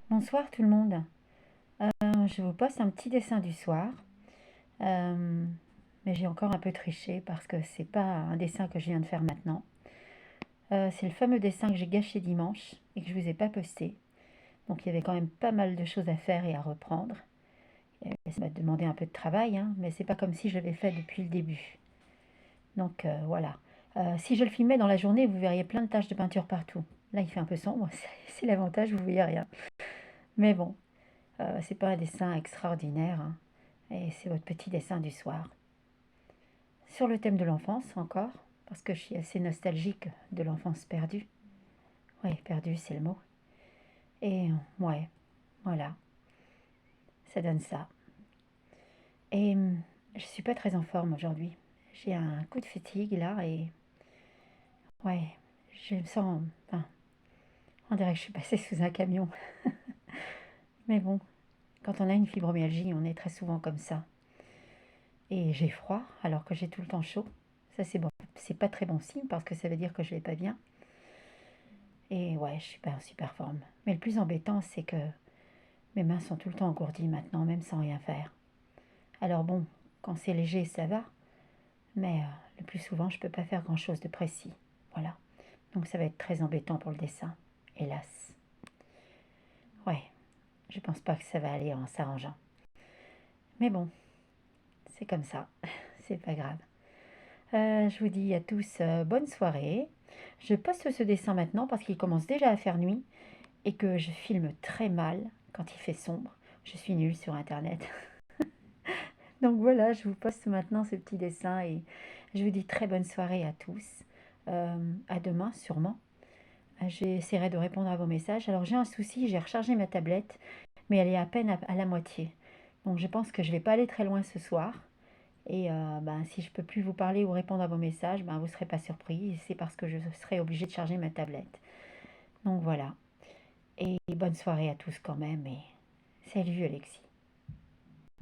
Bonsoir tout le monde. Je vous poste un petit dessin du soir, euh, mais j'ai encore un peu triché parce que c'est pas un dessin que je viens de faire maintenant. C'est le fameux dessin que j'ai gâché dimanche et que je vous ai pas posté. Donc il y avait quand même pas mal de choses à faire et à reprendre. Et ça m'a demandé un peu de travail, hein, mais c'est pas comme si je l'avais fait depuis le début. Donc voilà. Si je le filmais dans la journée, vous verriez plein de taches de peinture partout. Là il fait un peu sombre, c'est l'avantage, vous voyez rien. Mais bon, c'est pas un dessin extraordinaire, hein. Et c'est votre petit dessin du soir. Sur le thème de l'enfance encore, parce que je suis assez nostalgique de l'enfance perdue. Oui, perdue, c'est le mot. Et ouais, voilà, ça donne ça. Et je suis pas très en forme aujourd'hui. J'ai un coup de fatigue là et ouais, je me sens. Enfin, on dirait que je suis passée sous un camion. Mais bon, quand on a une fibromyalgie, on est très souvent comme ça. Et j'ai froid alors que j'ai tout le temps chaud. Ça, c'est bon. C'est pas très bon signe parce que ça veut dire que je vais pas bien. Et ouais, je suis pas en super forme. Mais le plus embêtant, c'est que mes mains sont tout le temps engourdies maintenant, même sans rien faire. Alors bon, quand c'est léger, ça va. Mais le plus souvent, je peux pas faire grand-chose de précis. Voilà. Donc ça va être très embêtant pour le dessin. Hélas. Ouais, je pense pas que ça va aller en s'arrangeant. Mais bon, c'est comme ça. C'est pas grave. Je vous dis à tous bonne soirée. Je poste ce dessin maintenant parce qu'il commence déjà à faire nuit et que je filme très mal quand il fait sombre. Je suis nulle sur Internet. Donc voilà, je vous poste maintenant ce petit dessin et je vous dis très bonne soirée à tous. À demain sûrement. J'essaierai de répondre à vos messages. Alors j'ai un souci, j'ai rechargé ma tablette, mais elle est à peine à la moitié. Donc je pense que je ne vais pas aller très loin ce soir. Et si je ne peux plus vous parler ou répondre à vos messages, vous ne serez pas surpris. C'est parce que je serai obligée de charger ma tablette. Donc voilà. Et bonne soirée à tous quand même. Et salut Alexis.